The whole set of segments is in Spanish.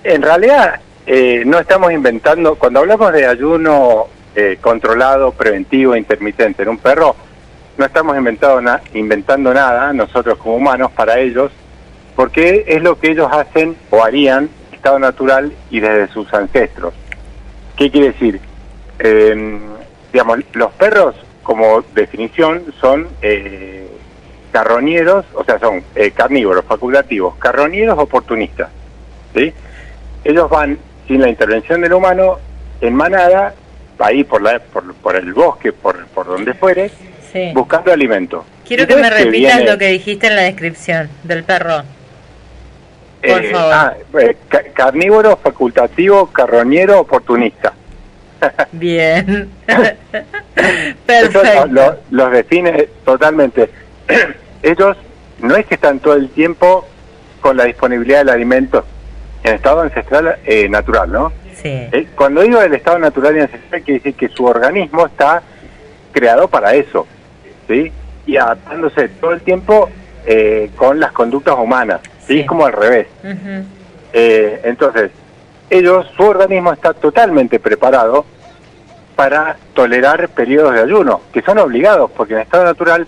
En realidad, no estamos inventando, cuando hablamos de ayuno controlado, preventivo, intermitente en un perro, no estamos inventando nada nosotros como humanos para ellos, porque es lo que ellos hacen o harían en estado natural y desde sus ancestros. ¿Qué quiere decir? Digamos, los perros, como definición, son carroñeros, o sea, son carnívoros, facultativos, carroñeros oportunistas, ¿sí? Ellos van, sin la intervención del humano, en manada, ahí por el bosque, por donde fuere, sí, buscando alimento. Quiero que me repitas lo que dijiste en la descripción del perro. Por favor. Carnívoro, facultativo, carroñero, oportunista. Bien. Perfecto. Eso los define totalmente. Ellos no es que están todo el tiempo con la disponibilidad del alimento en estado ancestral natural, ¿no? Sí. Cuando digo el estado natural y ancestral, quiere decir que su organismo está creado para eso, ¿sí? Y adaptándose todo el tiempo con las conductas humanas, ¿sí? Sí. Es como al revés. Uh-huh. Entonces, su organismo está totalmente preparado para tolerar periodos de ayuno, que son obligados, porque en estado natural,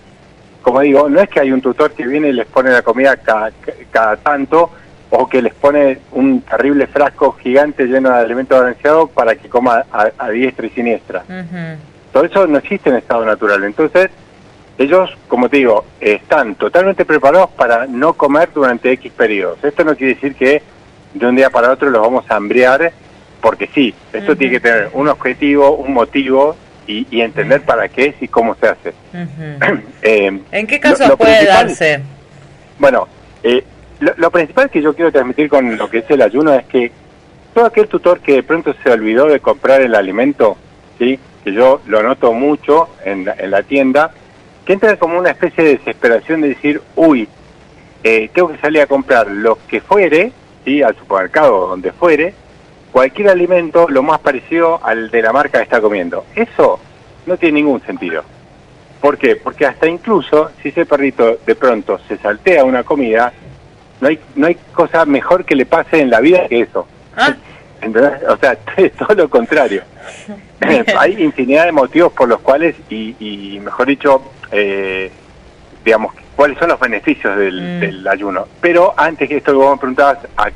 como digo, no es que hay un tutor que viene y les pone la comida cada tanto, o que les pone un terrible frasco gigante lleno de alimento balanceado para que coma a diestra y siniestra. Uh-huh. Todo eso no existe en estado natural. Entonces, ellos, como te digo, están totalmente preparados para no comer durante X periodos. Esto no quiere decir que de un día para otro los vamos a hambriar, porque sí, esto uh-huh, tiene que tener un objetivo, un motivo y entender para qué es y cómo se hace. Uh-huh. ¿En qué casos puede darse? Bueno, lo principal que yo quiero transmitir con lo que es el ayuno es que todo aquel tutor que de pronto se olvidó de comprar el alimento, ¿sí?, que yo lo noto mucho en la tienda, que entra como una especie de desesperación de decir, uy, tengo que salir a comprar lo que fuere, ¿sí?, al supermercado donde fuere, cualquier alimento lo más parecido al de la marca que está comiendo. Eso no tiene ningún sentido. ¿Por qué? Porque hasta incluso si ese perrito de pronto se saltea una comida, no hay cosa mejor que le pase en la vida que eso. ¿Ah? ¿Entendés? O sea, es todo lo contrario. Hay infinidad de motivos por los cuales, y mejor dicho, digamos, cuáles son los beneficios del ayuno. Pero antes que esto, vos me preguntabas a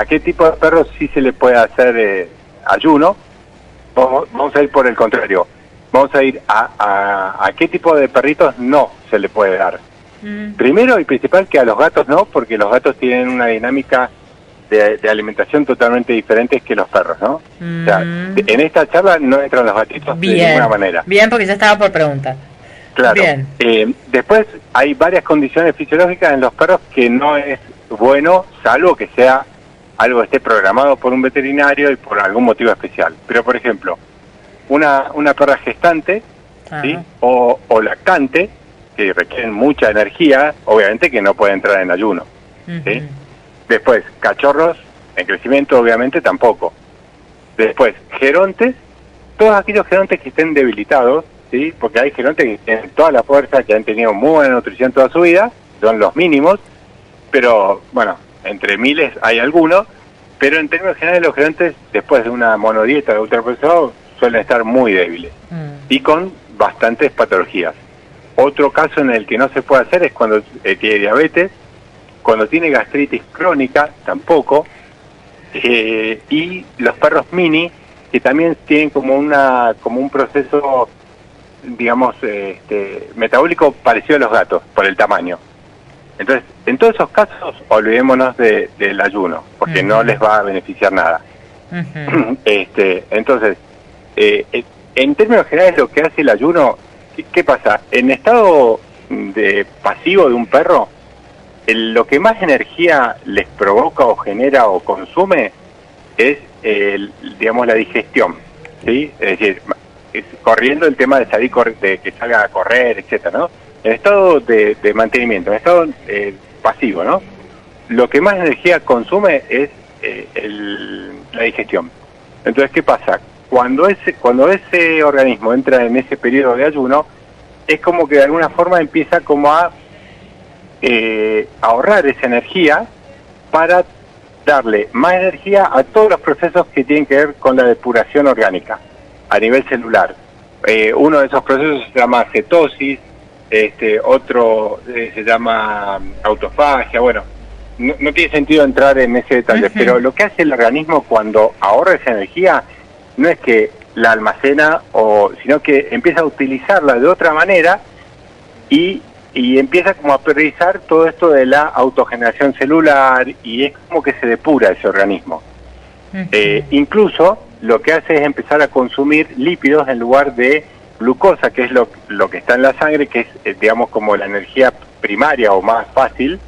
qué tipo de perros sí se le puede hacer ayuno. Vamos a ir por el contrario. Vamos a ir a qué tipo de perritos no se le puede dar. Primero y principal que a los gatos no, porque los gatos tienen una dinámica de alimentación totalmente diferente que los perros, ¿no? O sea, en esta charla no entran los gatitos de ninguna manera. Bien, porque ya estaba por preguntar. Claro. Bien. Después hay varias condiciones fisiológicas en los perros que no es bueno, salvo que sea algo que esté programado por un veterinario y por algún motivo especial. Pero, por ejemplo, una perra gestante, ¿sí?, o lactante, que requieren mucha energía, obviamente que no puede entrar en ayuno. Uh-huh. ¿Sí? Después, cachorros en crecimiento, obviamente tampoco. Después, gerontes, todos aquellos gerontes que estén debilitados, ¿sí?, porque hay gerontes que tienen toda la fuerza, que han tenido muy buena nutrición toda su vida, son los mínimos, pero bueno, entre miles hay algunos, pero en términos generales los gerontes, después de una monodieta de ultraprocesado, suelen estar muy débiles y con bastantes patologías. Otro caso en el que no se puede hacer es cuando tiene diabetes, cuando tiene gastritis crónica, tampoco, y los perros mini, que también tienen como un proceso, digamos, metabólico parecido a los gatos, por el tamaño. Entonces, en todos esos casos, olvidémonos del ayuno, porque no les va a beneficiar nada. Entonces, en términos generales, lo que hace el ayuno, ¿qué pasa? En estado de pasivo de un perro, lo que más energía les provoca o genera o consume es, digamos, la digestión, ¿sí? Es decir, corriendo el tema de salir, de que salga a correr, etcétera, ¿no? En estado de mantenimiento, en estado pasivo, ¿no? Lo que más energía consume es la digestión. Entonces, ¿qué pasa? Cuando ese organismo entra en ese periodo de ayuno, es como que de alguna forma empieza como a ahorrar esa energía para darle más energía a todos los procesos que tienen que ver con la depuración orgánica a nivel celular. Uno de esos procesos se llama cetosis, otro se llama autofagia. Bueno, no tiene sentido entrar en ese detalle, pero lo que hace el organismo cuando ahorra esa energía no es que la almacena, sino que empieza a utilizarla de otra manera y empieza como a priorizar todo esto de la autogeneración celular, y es como que se depura ese organismo. Incluso lo que hace es empezar a consumir lípidos en lugar de glucosa, que es lo que está en la sangre, que es digamos como la energía primaria o más fácil,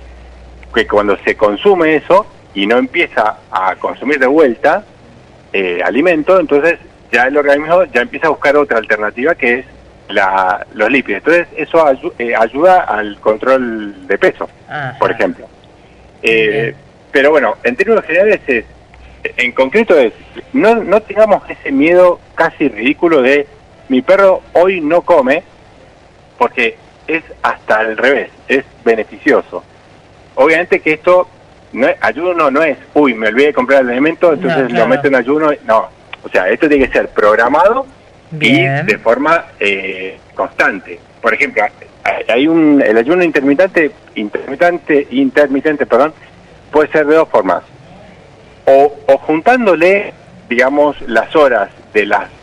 que cuando se consume eso y no empieza a consumir de vuelta alimento, entonces ya el organismo ya empieza a buscar otra alternativa, que es los lípidos. Entonces eso ayuda al control de peso, por ejemplo. Pero bueno, en términos generales en concreto no tengamos ese miedo casi ridículo de mi perro hoy no come, porque es hasta al revés, es beneficioso. Obviamente que esto ayuno no es, me olvidé de comprar el alimento, entonces lo meto en ayuno. No, o sea, esto tiene que ser programado. Bien. Y de forma constante. Por ejemplo, hay el ayuno intermitente, puede ser de dos formas. O juntándole, digamos, las horas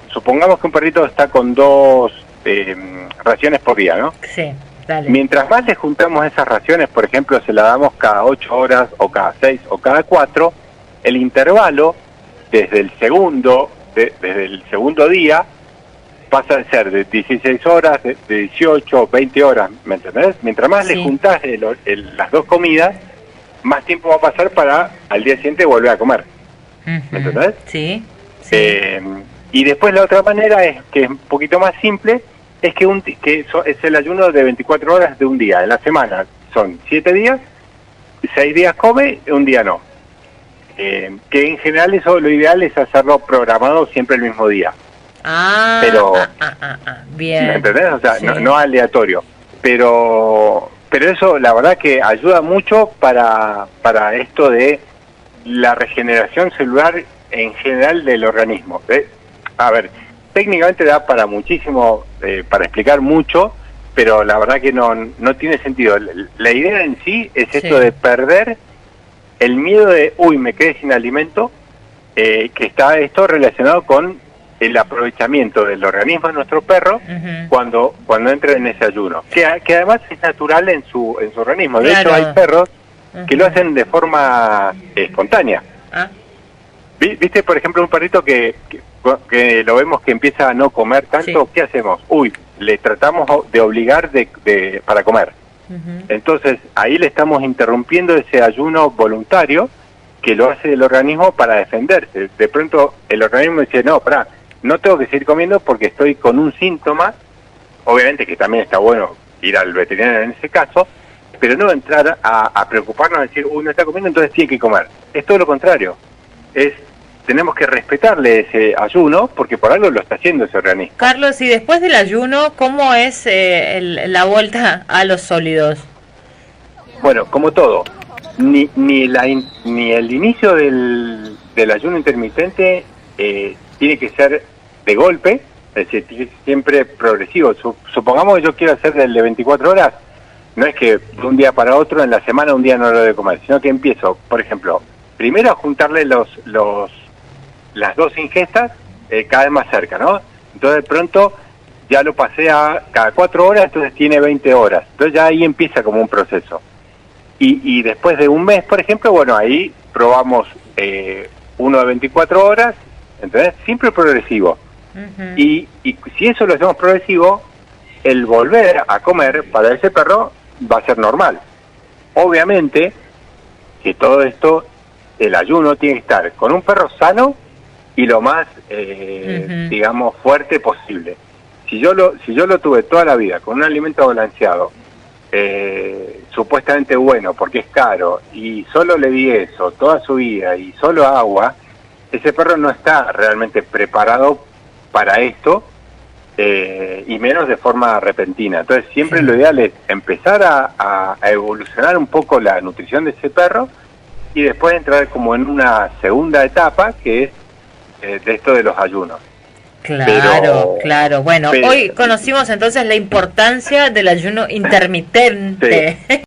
supongamos que un perrito está con 2 raciones por día, ¿no? Sí, dale. Mientras más le juntamos esas raciones, por ejemplo, se la damos cada 8 horas, o cada 6, o cada 4, el intervalo desde el segundo día pasa a ser de 16 horas, de 18, 20 horas, ¿me entendés? Mientras más le juntás las 2 comidas, más tiempo va a pasar para al día siguiente volver a comer. ¿Me entendés? Sí. Y después la otra manera que es un poquito más simple, es que es el ayuno de 24 horas de un día. En la semana son 7 días, 6 días come, un día no. Que en general eso lo ideal es hacerlo programado siempre el mismo día. Pero bien. ¿Me entendés? O sea, no aleatorio. Pero eso la verdad que ayuda mucho para esto de la regeneración celular en general del organismo. A ver, técnicamente da para muchísimo, para explicar mucho, pero la verdad que no tiene sentido. La idea en sí es esto de perder el miedo de, me quedé sin alimento, que está esto relacionado con el aprovechamiento del organismo de nuestro perro cuando entra en ese ayuno, que además es natural en su organismo. De hecho, hay perros que lo hacen de forma espontánea. ¿Viste, por ejemplo, un perrito que lo vemos que empieza a no comer tanto? ¿Qué hacemos? Le tratamos de obligar para comer. Entonces, ahí le estamos interrumpiendo ese ayuno voluntario que lo hace el organismo para defenderse. De pronto, el organismo dice, no tengo que seguir comiendo porque estoy con un síntoma. Obviamente que también está bueno ir al veterinario en ese caso, pero no entrar a preocuparnos, a decir, no está comiendo, entonces tiene que comer. Es todo lo contrario. Tenemos que respetarle ese ayuno, porque por algo lo está haciendo ese organismo. Carlos, y después del ayuno, ¿cómo es la vuelta a los sólidos? Bueno, como todo, ni el inicio del ayuno intermitente tiene que ser de golpe, es decir, tiene que ser siempre progresivo. Supongamos que yo quiero hacer el de 24 horas, no es que de un día para otro, en la semana un día no lo debo comer, sino que empiezo, por ejemplo, primero a juntarle las 2 ingestas cada vez más cerca, ¿no? Entonces de pronto ya lo pasé a cada 4 horas, entonces tiene 20 horas. Entonces ya ahí empieza como un proceso. Y después de un mes, por ejemplo, ahí probamos uno de 24 horas, ¿entendés? Siempre progresivo. Y si eso lo hacemos progresivo, el volver a comer para ese perro va a ser normal. Obviamente que todo esto, el ayuno tiene que estar con un perro sano y lo más, digamos, fuerte posible. Si yo lo tuve toda la vida con un alimento balanceado, supuestamente bueno porque es caro, y solo le di eso toda su vida y solo agua, ese perro no está realmente preparado para esto, y menos de forma repentina. Entonces siempre lo ideal es empezar a evolucionar un poco la nutrición de ese perro, y después entrar como en una segunda etapa que es de esto de los ayunos. Claro. Bueno, hoy conocimos entonces la importancia del ayuno intermitente. Sí.